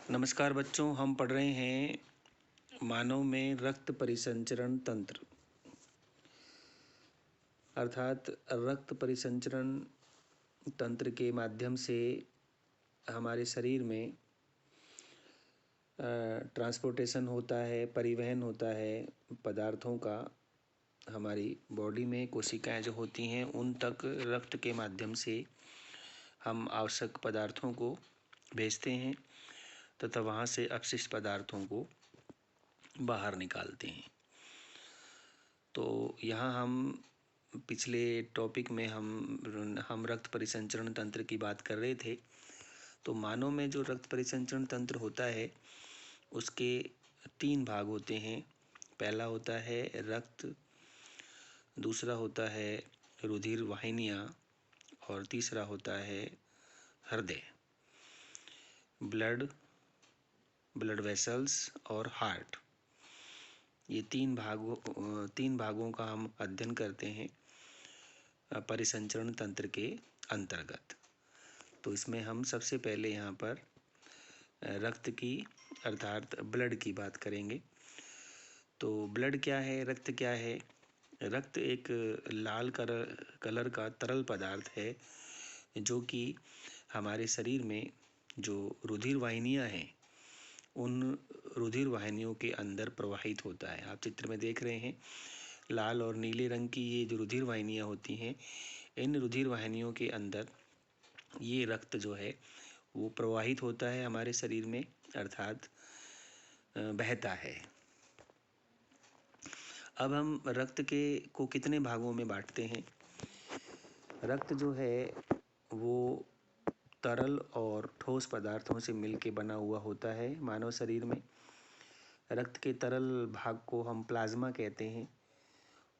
नमस्कार बच्चों, हम पढ़ रहे हैं मानव में रक्त परिसंचरण तंत्र अर्थात रक्त परिसंचरण तंत्र के माध्यम से हमारे शरीर में ट्रांसपोर्टेशन होता है, परिवहन होता है पदार्थों का। हमारी बॉडी में कोशिकाएं जो होती हैं उन तक रक्त के माध्यम से हम आवश्यक पदार्थों को भेजते हैं तथा वहाँ से अपशिष्ट पदार्थों को बाहर निकालते हैं। तो यहाँ हम पिछले टॉपिक में हम रक्त परिसंचरण तंत्र की बात कर रहे थे। तो मानव में जो रक्त परिसंचरण तंत्र होता है उसके 3 भाग होते हैं। पहला होता है रक्त, दूसरा होता है रुधिर वाहिनियाँ और तीसरा होता है हृदय, ब्लड वेसल्स और हार्ट। ये 3 भागों का हम अध्ययन करते हैं परिसंचरण तंत्र के अंतर्गत। तो इसमें हम सबसे पहले यहाँ पर रक्त की अर्थात ब्लड की बात करेंगे। तो ब्लड क्या है, रक्त क्या है? रक्त एक लाल कलर का तरल पदार्थ है जो कि हमारे शरीर में जो रुधिर वाहिनियाँ हैं उन रुधिर वाहिनियों के अंदर प्रवाहित होता है। आप चित्र में देख रहे हैं लाल और नीले रंग की ये जो रुधिर वाहिनियाँ होती हैं, इन रुधिर वाहिनियों के अंदर ये रक्त जो है वो प्रवाहित होता है हमारे शरीर में, अर्थात बहता है। अब हम रक्त को कितने भागों में बांटते हैं? रक्त जो है वो तरल और ठोस पदार्थों से मिलके बना हुआ होता है मानव शरीर में। रक्त के तरल भाग को हम प्लाज्मा कहते हैं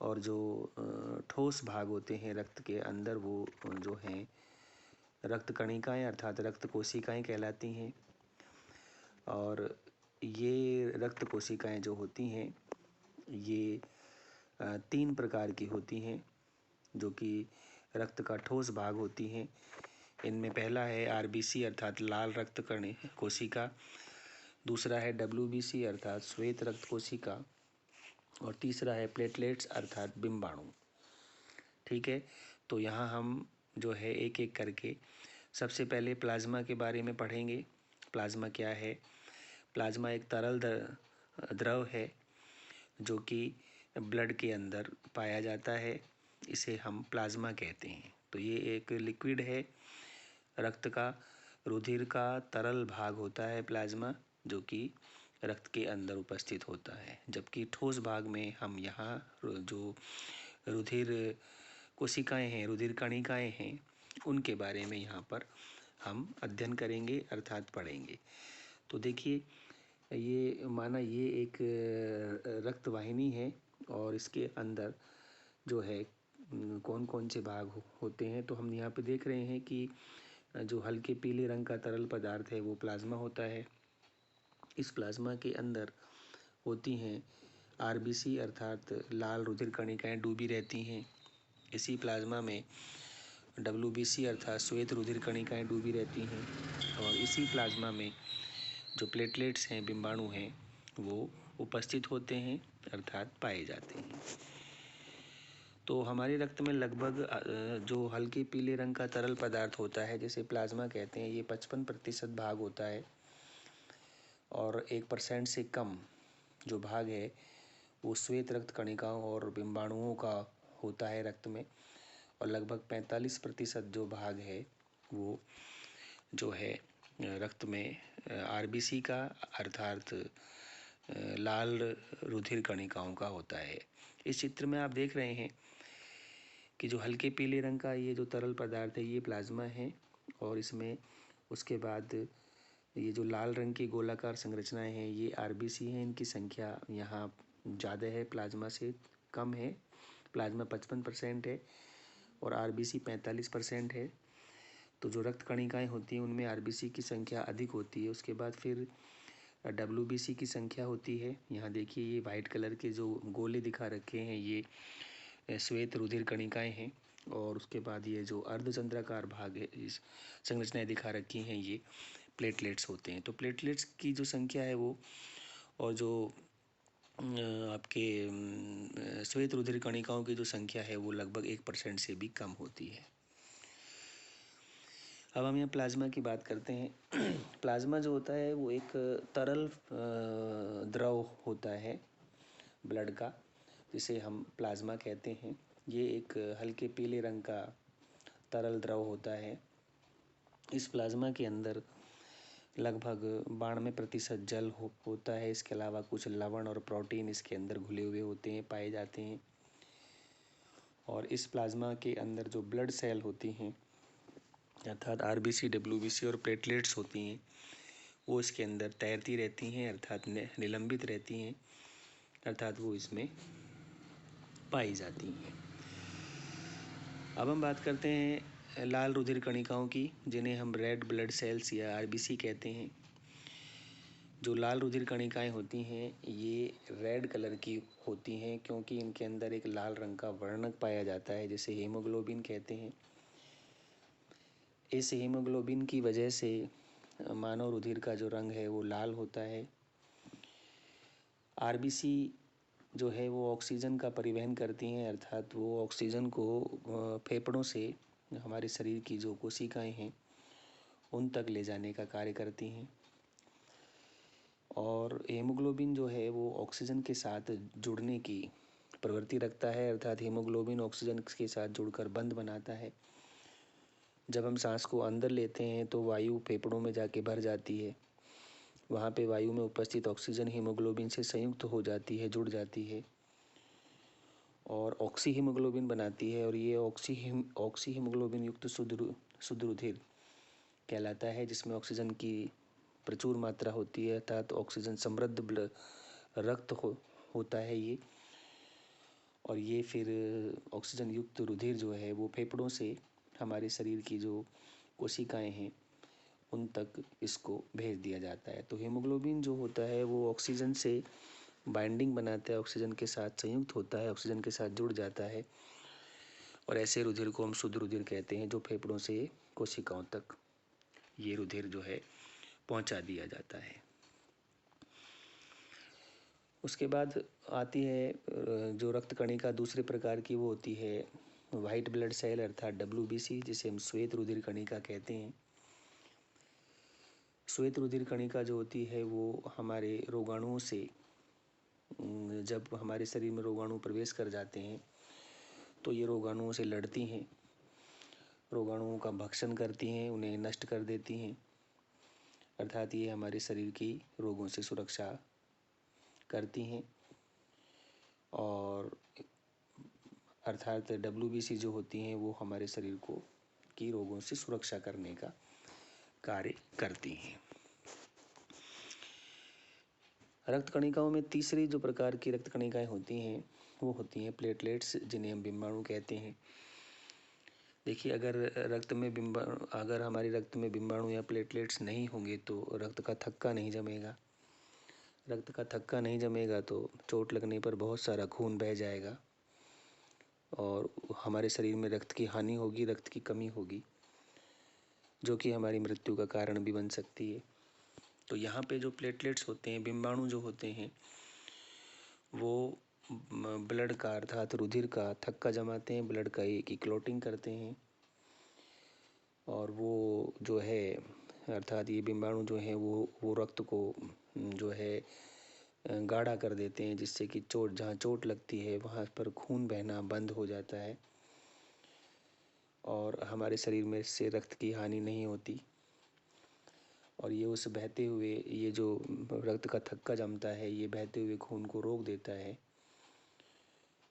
और जो ठोस भाग होते हैं रक्त के अंदर वो जो हैं रक्त कणिकाएं अर्थात रक्त कोशिकाएं कहलाती हैं। और ये रक्त कोशिकाएं जो होती हैं ये 3 प्रकार की होती हैं जो कि रक्त का ठोस भाग होती हैं। इनमें पहला है आरबीसी अर्थात लाल रक्त कण कोशिका, दूसरा है डब्ल्यूबीसी अर्थात श्वेत रक्त कोशिका और तीसरा है प्लेटलेट्स अर्थात बिंबाणु। ठीक है, तो यहाँ हम जो है एक एक करके सबसे पहले प्लाज्मा के बारे में पढ़ेंगे। प्लाज्मा क्या है? प्लाज्मा एक तरल द्रव है जो कि ब्लड के अंदर पाया जाता है, इसे हम प्लाज्मा कहते हैं। तो ये एक लिक्विड है, रक्त का रुधिर का तरल भाग होता है प्लाज्मा, जो कि रक्त के अंदर उपस्थित होता है। जबकि ठोस भाग में हम यहाँ जो रुधिर कोशिकाएं हैं, रुधिर कणिकाएं हैं, उनके बारे में यहाँ पर हम अध्ययन करेंगे अर्थात पढ़ेंगे। तो देखिए ये एक रक्त वाहिनी है और इसके अंदर जो है कौन कौन से भाग होते हैं। तो हम यहाँ पे देख रहे हैं कि जो हल्के पीले रंग का तरल पदार्थ है वो प्लाज्मा होता है। इस प्लाज्मा के अंदर होती हैं आरबीसी अर्थात लाल रुधिर कणिकाएं डूबी रहती हैं। इसी प्लाज्मा में डब्ल्यूबीसी अर्थात श्वेत रुधिर कणिकाएं डूबी रहती हैं और इसी प्लाज्मा में जो प्लेटलेट्स हैं, बिंबाणु हैं, वो उपस्थित होते हैं अर्थात पाए जाते हैं। तो हमारे रक्त में लगभग जो हल्के पीले रंग का तरल पदार्थ होता है जिसे प्लाज्मा कहते हैं, ये 55% भाग होता है और 1% से कम जो भाग है वो श्वेत रक्त कणिकाओं और बिंबाणुओं का होता है रक्त में और लगभग 45% जो भाग है वो जो है रक्त में आरबीसी का अर्थात लाल रुधिर कणिकाओं का होता है। इस चित्र में आप देख रहे हैं कि जो हल्के पीले रंग का ये जो तरल पदार्थ है ये प्लाज्मा है और इसमें उसके बाद ये जो लाल रंग की गोलाकार संरचनाएं हैं ये आरबीसी हैं। इनकी संख्या यहाँ ज़्यादा है, प्लाज्मा से कम है। प्लाज्मा 55% है और आरबीसी 45% है। तो जो रक्त कणिकाएं होती हैं उनमें आरबीसी की संख्या अधिक होती है। उसके बाद फिर डब्ल्यूबीसी की संख्या होती है। यहाँ देखिए ये वाइट कलर के जो गोले दिखा रखे हैं ये श्वेत रुधिर कणिकाएं हैं और उसके बाद ये जो अर्धचंद्राकार भाग है, इस संरचनाएं दिखा रखी हैं, ये प्लेटलेट्स होते हैं। तो प्लेटलेट्स की जो संख्या है वो, और जो आपके श्वेत रुधिर कणिकाओं की जो संख्या है वो लगभग 1% से भी कम होती है। अब हम यहाँ प्लाज्मा की बात करते हैं। प्लाज्मा जो होता है वो एक तरल द्रव होता है ब्लड का, जिसे हम प्लाज्मा कहते हैं। ये एक हल्के पीले रंग का तरल द्रव होता है। इस प्लाज्मा के अंदर लगभग 92% जल होता है। इसके अलावा कुछ लवण और प्रोटीन इसके अंदर घुले हुए होते हैं, पाए जाते हैं। और इस प्लाज्मा के अंदर जो ब्लड सेल होती हैं, अर्थात आरबीसी, डब्ल्यूबीसी और प्लेटलेट्स होती हैं, वो इसके अंदर तैरती रहती हैं, अर्थात निलंबित रहती हैं, अर्थात वो इसमें पाई जाती हैं। अब हम बात करते हैं लाल रुधिर कणिकाओं की, जिन्हें हम रेड ब्लड सेल्स या आरबीसी कहते हैं। जो लाल रुधिर कणिकाएं होती हैं ये रेड कलर की होती हैं, क्योंकि इनके अंदर एक लाल रंग का वर्णक पाया जाता है, जिसे हीमोग्लोबिन कहते हैं। इस हीमोग्लोबिन की वजह से मानव रुधिर का जो रंग है वो लाल होता है। आरबीसी जो है वो ऑक्सीजन का परिवहन करती हैं, अर्थात वो ऑक्सीजन को फेफड़ों से हमारे शरीर की जो कोशिकाएं हैं उन तक ले जाने का कार्य करती हैं। और हीमोग्लोबिन जो है वो ऑक्सीजन के साथ जुड़ने की प्रवृत्ति रखता है, अर्थात हीमोग्लोबिन ऑक्सीजन के साथ जुड़कर बंध बनाता है। जब हम सांस को अंदर लेते हैं तो वायु फेफड़ों में जाके भर जाती है। वहाँ पे वायु में उपस्थित ऑक्सीजन हीमोग्लोबिन से संयुक्त हो जाती है, जुड़ जाती है और ऑक्सी हीमोग्लोबिन बनाती है। और ये ऑक्सी हीमोग्लोबिन युक्त शुद्ध रुधिर कहलाता है, जिसमें ऑक्सीजन की प्रचुर मात्रा होती है, अर्थात ऑक्सीजन समृद्ध रक्त होता है ये। और ये फिर ऑक्सीजन युक्त रुधिर जो है वो फेफड़ों से हमारे शरीर की जो कोशिकाएं हैं उन तक इसको भेज दिया जाता है। तो हीमोग्लोबिन जो होता है वो ऑक्सीजन से बाइंडिंग बनाता है, ऑक्सीजन के साथ संयुक्त होता है, ऑक्सीजन के साथ जुड़ जाता है, और ऐसे रुधिर को हम शुद्ध रुधिर कहते हैं, जो फेफड़ों से कोशिकाओं तक ये रुधिर जो है पहुंचा दिया जाता है। उसके बाद आती है जो रक्त कणिका दूसरे प्रकार की, वो होती है वाइट ब्लड सेल, अर्थात डब्ल्यूबीसी, जिसे हम श्वेत रुधिर कणिका कहते हैं। श्वेत रुधिर कणिका जो होती है वो हमारे रोगाणुओं से, जब हमारे शरीर में रोगाणु प्रवेश कर जाते हैं तो ये रोगाणुओं से लड़ती हैं, रोगाणुओं का भक्षण करती हैं, उन्हें नष्ट कर देती हैं, अर्थात ये हमारे शरीर की रोगों से सुरक्षा करती हैं। और अर्थात डब्ल्यूबीसी जो होती हैं वो हमारे शरीर को की रोगों से सुरक्षा करने का कार्य करती हैं। रक्त कणिकाओं में तीसरी जो प्रकार की रक्त कणिकाएं होती हैं वो होती हैं प्लेटलेट्स, जिन्हें हम बिम्बाणु कहते हैं। देखिए, अगर हमारे रक्त में बिम्बाणु या प्लेटलेट्स नहीं होंगे तो रक्त का थक्का नहीं जमेगा। रक्त का थक्का नहीं जमेगा तो चोट लगने पर बहुत सारा खून बह जाएगा और हमारे शरीर में रक्त की हानि होगी, रक्त की कमी होगी, जो कि हमारी मृत्यु का कारण भी बन सकती है। तो यहाँ पे जो प्लेटलेट्स होते हैं, बिम्बाणु जो होते हैं, वो ब्लड का, अर्थात रुधिर का थक्का जमाते हैं, ब्लड का की क्लॉटिंग करते हैं। और वो जो है, अर्थात ये बिम्बाणु जो हैं वो रक्त को जो है गाढ़ा कर देते हैं, जिससे कि जहाँ चोट लगती है वहाँ पर खून बहना बंद हो जाता है और हमारे शरीर में इससे रक्त की हानि नहीं होती। और ये उस बहते हुए, ये जो रक्त का थक्का जमता है, ये बहते हुए खून को रोक देता है।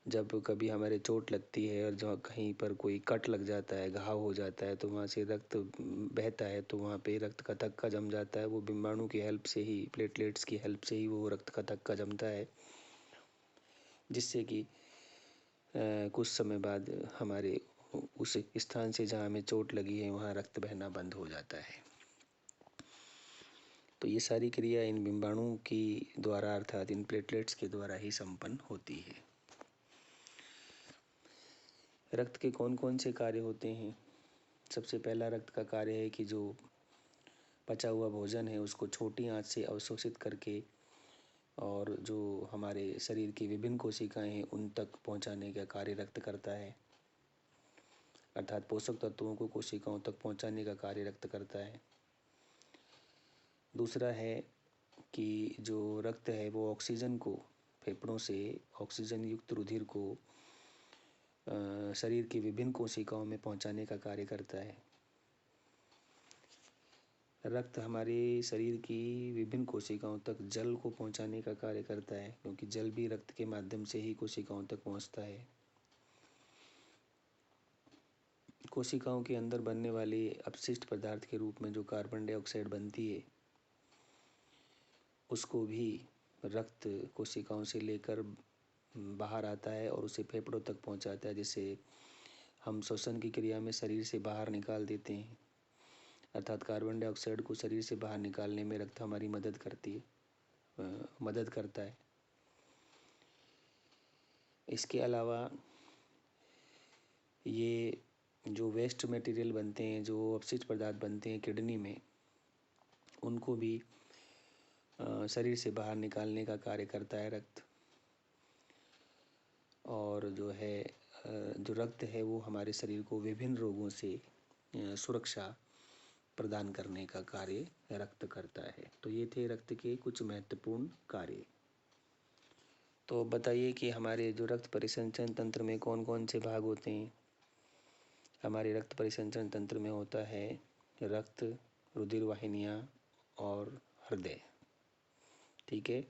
जब कभी हमारे चोट लगती है और जहाँ कहीं पर कोई कट लग जाता है, घाव हो जाता है, तो वहाँ से रक्त बहता है, तो वहाँ पे रक्त का थक्का जम जाता है। वो बिम्बाणु की हेल्प से ही, प्लेटलेट्स की हेल्प से ही वो रक्त का थक्का जमता है, जिससे कि कुछ समय बाद हमारे उस स्थान से जहाँ हमें चोट लगी है वहाँ रक्त बहना बंद हो जाता है। तो ये सारी क्रिया इन बिम्बाणु की द्वारा, अर्थात इन प्लेटलेट्स के द्वारा ही संपन्न होती है। रक्त के कौन कौन से कार्य होते हैं? सबसे पहला रक्त का कार्य है कि जो पचा हुआ भोजन है उसको छोटी आंच से अवशोषित करके और जो हमारे शरीर की विभिन्न कोशिकाएं हैं उन तक पहुंचाने का कार्य रक्त करता है, अर्थात पोषक तत्वों को कोशिकाओं तक पहुंचाने का कार्य रक्त करता है। दूसरा है कि जो रक्त है वो ऑक्सीजन को फेफड़ों से ऑक्सीजन युक्त रुधिर को शरीर की विभिन्न कोशिकाओं में पहुंचाने का कार्य करता है। रक्त हमारे शरीर की विभिन्न कोशिकाओं तक जल को पहुंचाने का कार्य करता है, क्योंकि जल भी रक्त के माध्यम से ही कोशिकाओं तक पहुंचता है। कोशिकाओं के अंदर बनने वाले अपशिष्ट पदार्थ के रूप में जो कार्बन डाइऑक्साइड बनती है उसको भी रक्त कोशिकाओं से लेकर बाहर आता है और उसे फेफड़ों तक पहुंचाता है, जिसे हम श्वसन की क्रिया में शरीर से बाहर निकाल देते हैं। अर्थात कार्बन डाइऑक्साइड को शरीर से बाहर निकालने में रक्त हमारी मदद करता है। इसके अलावा ये जो वेस्ट मटेरियल बनते हैं, जो अपशिष्ट पदार्थ बनते हैं किडनी में, उनको भी शरीर से बाहर निकालने का कार्य करता है रक्त। और जो रक्त है वो हमारे शरीर को विभिन्न रोगों से सुरक्षा प्रदान करने का कार्य रक्त करता है। तो ये थे रक्त के कुछ महत्वपूर्ण कार्य। तो बताइए कि हमारे जो रक्त परिसंचरण तंत्र में कौन कौन से भाग होते हैं। हमारे रक्त परिसंचरण तंत्र में होता है रक्त, रुधिर वाहिनियाँ और हृदय। ठीक है,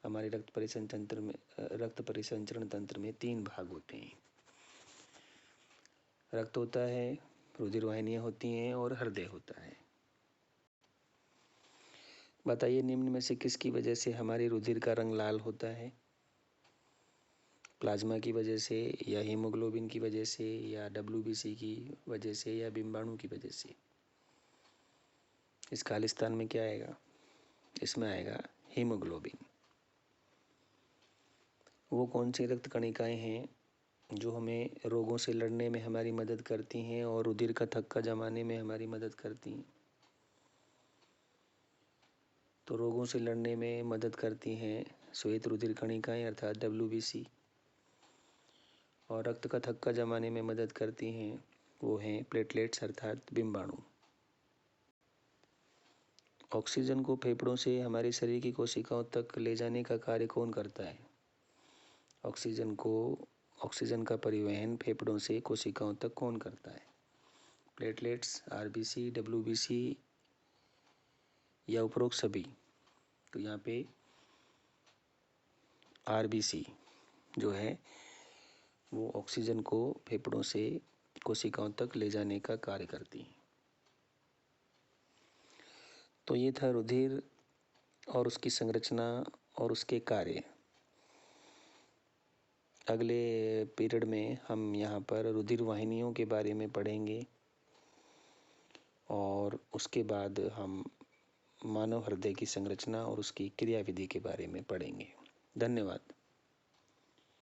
हमारे रक्त परिसंचरण तंत्र में 3 भाग होते हैं। रक्त होता है, रुधिर वाहिनियाँ होती हैं और हृदय होता है। बताइए निम्न में से किसकी वजह से हमारे रुधिर का रंग लाल होता है। प्लाज्मा की वजह से, या हीमोग्लोबिन की वजह से, या WBC की वजह से, या बिम्बाणु की वजह से। इस खालिस्तान में क्या आएगा? इसमें आएगा हीमोग्लोबिन। वो कौन सी रक्त कणिकाएं हैं जो हमें रोगों से लड़ने में हमारी मदद करती हैं और रुधिर का थक्का जमाने में हमारी मदद करती हैं? तो रोगों से लड़ने में मदद करती हैं श्वेत रुधिर कणिकाएं अर्थात WBC, और रक्त का थक्का जमाने में मदद करती हैं वो हैं प्लेटलेट्स अर्थात बिम्बाणु। ऑक्सीजन को फेफड़ों से हमारे शरीर की कोशिकाओं तक ले जाने का कार्य कौन करता है? ऑक्सीजन का परिवहन फेफड़ों से कोशिकाओं तक कौन करता है? प्लेटलेट्स, RBC, WBC या उपरोक्त सभी? तो यहाँ पे RBC जो है वो ऑक्सीजन को फेफड़ों से कोशिकाओं तक ले जाने का कार्य करती है। तो ये था रुधिर और उसकी संरचना और उसके कार्य। अगले पीरियड में हम यहाँ पर रुधिर वाहिनियों के बारे में पढ़ेंगे और उसके बाद हम मानव हृदय की संरचना और उसकी क्रियाविधि के बारे में पढ़ेंगे। धन्यवाद।